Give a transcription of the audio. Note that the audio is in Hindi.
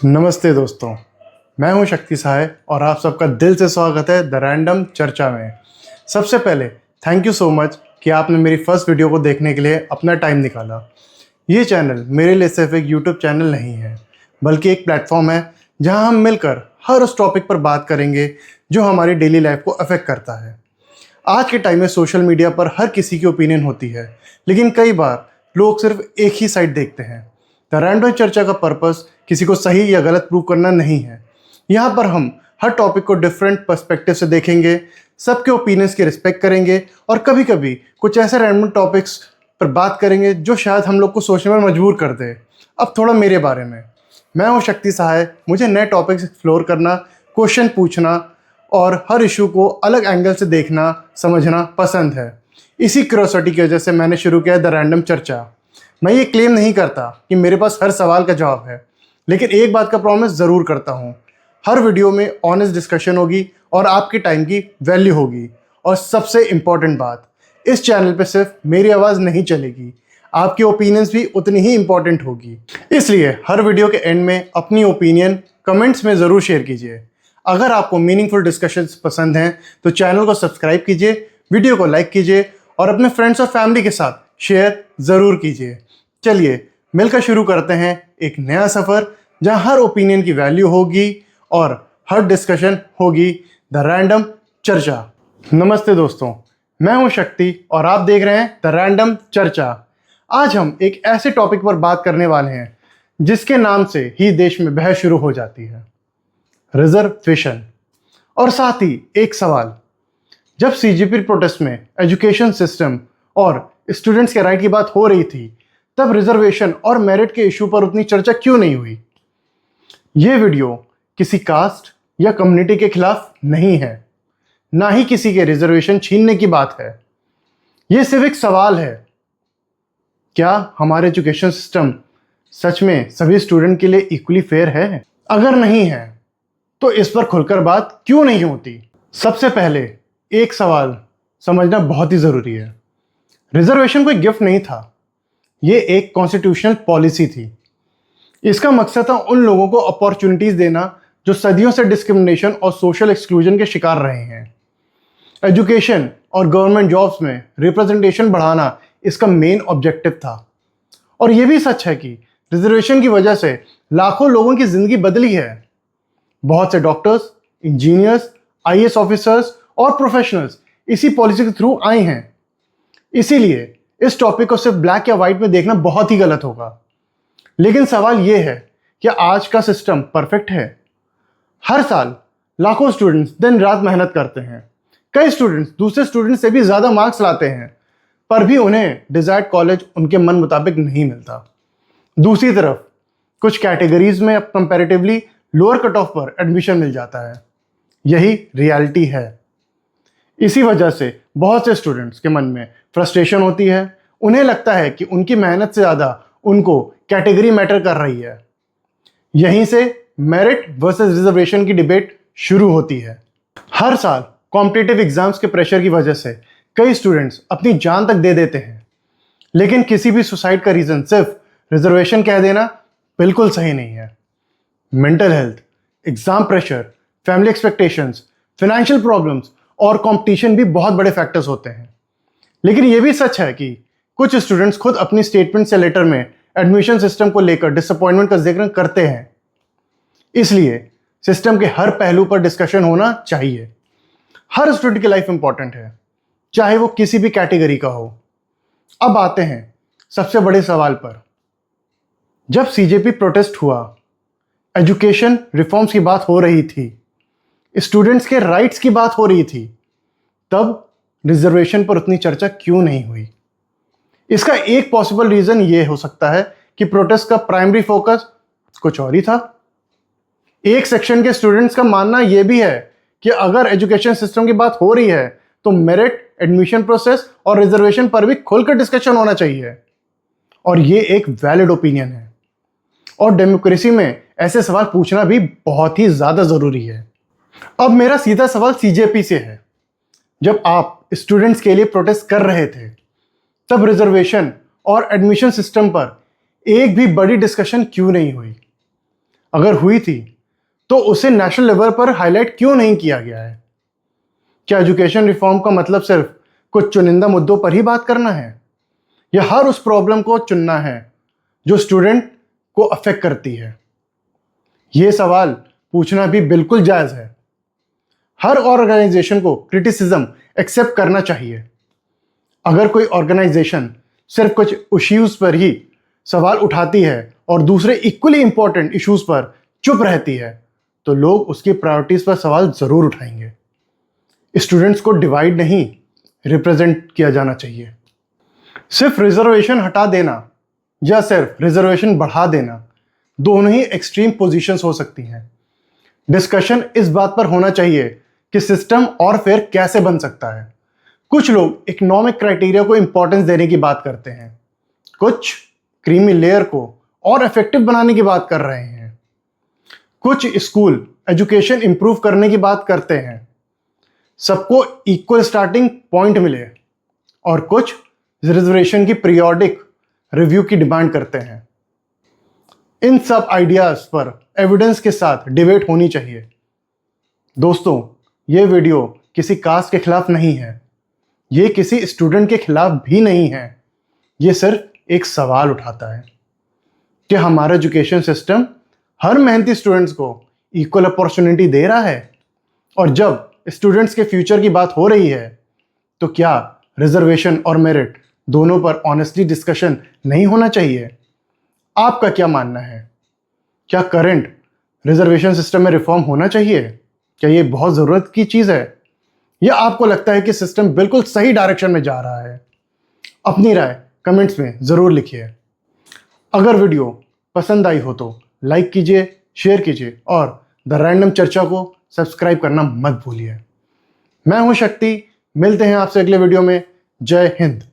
नमस्ते दोस्तों, मैं हूं शक्ति सहाय और आप सबका दिल से स्वागत है द रैंडम चर्चा में। सबसे पहले थैंक यू सो मच कि आपने मेरी फर्स्ट वीडियो को देखने के लिए अपना टाइम निकाला। ये चैनल मेरे लिए सिर्फ एक यूट्यूब चैनल नहीं है, बल्कि एक प्लेटफॉर्म है जहां हम मिलकर हर उस टॉपिक पर बात करेंगे जो हमारी डेली लाइफ को अफेक्ट करता है। आज के टाइम में सोशल मीडिया पर हर किसी की ओपिनियन होती है, लेकिन कई बार लोग सिर्फ एक ही साइड देखते हैं। द रैंडम चर्चा का पर्पस किसी को सही या गलत प्रूव करना नहीं है। यहाँ पर हम हर टॉपिक को डिफरेंट पर्सपेक्टिव से देखेंगे, सबके ओपिनियंस की रिस्पेक्ट करेंगे और कभी कभी कुछ ऐसे रैंडम टॉपिक्स पर बात करेंगे जो शायद हम लोग को सोचने में मजबूर कर दे। अब थोड़ा मेरे बारे में, मैं हूँ शक्ति सहाय। मुझे नए टॉपिक्स एक्सप्लोर करना, क्वेश्चन पूछना और हर इशू को अलग एंगल से देखना समझना पसंद है। इसी क्यूरियोसिटी की वजह से मैंने शुरू किया द रैंडम चर्चा। मैं ये क्लेम नहीं करता कि मेरे पास हर सवाल का जवाब है, लेकिन एक बात का प्रॉमिस ज़रूर करता हूँ, हर वीडियो में ऑनेस्ट डिस्कशन होगी और आपके टाइम की वैल्यू होगी। और सबसे इम्पॉर्टेंट बात, इस चैनल पे सिर्फ मेरी आवाज़ नहीं चलेगी, आपकी ओपिनियंस भी उतनी ही इम्पॉर्टेंट होगी। इसलिए हर वीडियो के एंड में अपनी ओपिनियन कमेंट्स में ज़रूर शेयर कीजिए। अगर आपको मीनिंगफुल डिस्कशंस पसंद हैं तो चैनल को सब्सक्राइब कीजिए, वीडियो को लाइक कीजिए और अपने फ्रेंड्स और फैमिली के साथ शेयर ज़रूर कीजिए। चलिए मिलकर शुरू करते हैं एक नया सफ़र जहां हर ओपिनियन की वैल्यू होगी और हर डिस्कशन होगी द रैंडम चर्चा। नमस्ते दोस्तों, मैं हूं शक्ति और आप देख रहे हैं द रैंडम चर्चा। आज हम एक ऐसे टॉपिक पर बात करने वाले हैं जिसके नाम से ही देश में बहस शुरू हो जाती है, रिजर्वेशन। और साथ ही एक सवाल, जब सीजेपी प्रोटेस्ट में एजुकेशन सिस्टम और स्टूडेंट्स के राइट की बात हो रही थी, तब रिजर्वेशन और मेरिट के इशू पर उतनी चर्चा क्यों नहीं हुई? ये वीडियो किसी कास्ट या कम्युनिटी के खिलाफ नहीं है, ना ही किसी के रिजर्वेशन छीनने की बात है। ये सिर्फ एक सवाल है, क्या हमारे एजुकेशन सिस्टम सच में सभी स्टूडेंट के लिए इक्वली फेयर है? अगर नहीं है तो इस पर खुलकर बात क्यों नहीं होती? सबसे पहले एक सवाल समझना बहुत ही ज़रूरी है। रिजर्वेशन कोई गिफ्ट नहीं था, ये एक कॉन्स्टिट्यूशनल पॉलिसी थी। इसका मकसद था उन लोगों को अपॉर्चुनिटीज़ देना जो सदियों से डिस्क्रिमिनेशन और सोशल एक्सक्लूजन के शिकार रहे हैं। एजुकेशन और गवर्नमेंट जॉब्स में रिप्रेजेंटेशन बढ़ाना इसका मेन ऑब्जेक्टिव था। और ये भी सच है कि रिजर्वेशन की वजह से लाखों लोगों की ज़िंदगी बदली है। बहुत से डॉक्टर्स, इंजीनियर्स, आईएएस ऑफिसर्स और प्रोफेशनल्स इसी पॉलिसी के थ्रू आए हैं। इसीलिए इस टॉपिक को सिर्फ ब्लैक या वाइट में देखना बहुत ही गलत होगा। लेकिन सवाल यह है कि आज का सिस्टम परफेक्ट है? हर साल लाखों स्टूडेंट्स दिन रात मेहनत करते हैं। कई स्टूडेंट्स दूसरे स्टूडेंट्स से भी ज़्यादा मार्क्स लाते हैं, पर भी उन्हें डिजायर्ड कॉलेज उनके मन मुताबिक नहीं मिलता। दूसरी तरफ कुछ कैटेगरीज में कंपैरेटिवली लोअर कट ऑफ पर एडमिशन मिल जाता है। यही रियलिटी है। इसी वजह से बहुत से स्टूडेंट्स के मन में फ्रस्ट्रेशन होती है। उन्हें लगता है कि उनकी मेहनत से ज़्यादा उनको कैटेगरी मैटर कर रही है। यहीं से मेरिट वर्सेस रिजर्वेशन की डिबेट शुरू होती है। हर साल कॉम्पिटिटिव एग्जाम्स के प्रेशर की वजह से कई स्टूडेंट्स अपनी जान तक दे देते हैं, लेकिन किसी भी सुसाइड का रीज़न सिर्फ रिजर्वेशन कह देना बिल्कुल सही नहीं है। Mental health, exam pressure, family expectations, financial problems और कंपटीशन भी बहुत बड़े फैक्टर्स होते हैं। लेकिन यह भी सच है कि कुछ स्टूडेंट्स खुद अपनी स्टेटमेंट या लेटर में एडमिशन सिस्टम को लेकर डिसअपॉइंटमेंट का जिक्र करते हैं। इसलिए सिस्टम के हर पहलू पर डिस्कशन होना चाहिए। हर स्टूडेंट की लाइफ इंपॉर्टेंट है, चाहे वो किसी भी कैटेगरी का हो। अब आते हैं सबसे बड़े सवाल पर। जब सीजेपी प्रोटेस्ट हुआ, एजुकेशन रिफॉर्म्स की बात हो रही थी, स्टूडेंट्स के राइट्स की बात हो रही थी, तब रिजर्वेशन पर उतनी चर्चा क्यों नहीं हुई? इसका एक पॉसिबल रीजन ये हो सकता है कि प्रोटेस्ट का प्राइमरी फोकस कुछ और ही था। एक सेक्शन के स्टूडेंट्स का मानना यह भी है कि अगर एजुकेशन सिस्टम की बात हो रही है तो मेरिट, एडमिशन प्रोसेस और रिजर्वेशन पर भी खुलकर डिस्कशन होना चाहिए। और ये एक वैलिड ओपिनियन है और डेमोक्रेसी में ऐसे सवाल पूछना भी बहुत ही ज्यादा जरूरी है। अब मेरा सीधा सवाल सीजेपी से है। जब आप स्टूडेंट्स के लिए प्रोटेस्ट कर रहे थे, तब रिजर्वेशन और एडमिशन सिस्टम पर एक भी बड़ी डिस्कशन क्यों नहीं हुई? अगर हुई थी तो उसे नेशनल लेवल पर हाईलाइट क्यों नहीं किया गया है? क्या एजुकेशन रिफॉर्म का मतलब सिर्फ कुछ चुनिंदा मुद्दों पर ही बात करना है, या हर उस प्रॉब्लम को चुनना है जो स्टूडेंट को अफेक्ट करती है? ये सवाल पूछना भी बिल्कुल जायज़ है। हर ऑर्गेनाइजेशन को क्रिटिसिज्म एक्सेप्ट करना चाहिए। अगर कोई ऑर्गेनाइजेशन सिर्फ कुछ इश्यूज पर ही सवाल उठाती है और दूसरे इक्वली इंपॉर्टेंट इश्यूज पर चुप रहती है, तो लोग उसकी प्रायोरिटीज पर सवाल जरूर उठाएंगे। स्टूडेंट्स को डिवाइड नहीं, रिप्रेजेंट किया जाना चाहिए। सिर्फ रिजर्वेशन हटा देना या सिर्फ रिजर्वेशन बढ़ा देना, दोनों ही एक्सट्रीम पोजीशंस हो सकती हैं। डिस्कशन इस बात पर होना चाहिए कि सिस्टम और फेयर कैसे बन सकता है। कुछ लोग इकोनॉमिक क्राइटेरिया को इंपॉर्टेंस देने की बात करते हैं, कुछ क्रीमी लेयर को और इफेक्टिव बनाने की बात कर रहे हैं। कुछ स्कूल एजुकेशन इंप्रूव करने की बात करते हैं, सबको इक्वल स्टार्टिंग पॉइंट मिले, और कुछ रिजर्वेशन की पीरियोडिक रिव्यू की डिमांड करते हैं। इन सब आइडियाज पर एविडेंस के साथ डिबेट होनी चाहिए। दोस्तों, ये वीडियो किसी कास्ट के खिलाफ नहीं है, ये किसी स्टूडेंट के खिलाफ भी नहीं है। ये सिर्फ एक सवाल उठाता है कि हमारा एजुकेशन सिस्टम हर मेहनती स्टूडेंट्स को इक्वल अपॉर्चुनिटी दे रहा है? और जब स्टूडेंट्स के फ्यूचर की बात हो रही है, तो क्या रिजर्वेशन और मेरिट दोनों पर ऑनेस्टली डिस्कशन नहीं होना चाहिए? आपका क्या मानना है? क्या करंट रिजर्वेशन सिस्टम में रिफॉर्म होना चाहिए? क्या ये बहुत ज़रूरत की चीज़ है, या आपको लगता है कि सिस्टम बिल्कुल सही डायरेक्शन में जा रहा है? अपनी राय कमेंट्स में ज़रूर लिखिए। अगर वीडियो पसंद आई हो तो लाइक कीजिए, शेयर कीजिए और द रैंडम चर्चा को सब्सक्राइब करना मत भूलिए। मैं हूं शक्ति, मिलते हैं आपसे अगले वीडियो में। जय हिंद।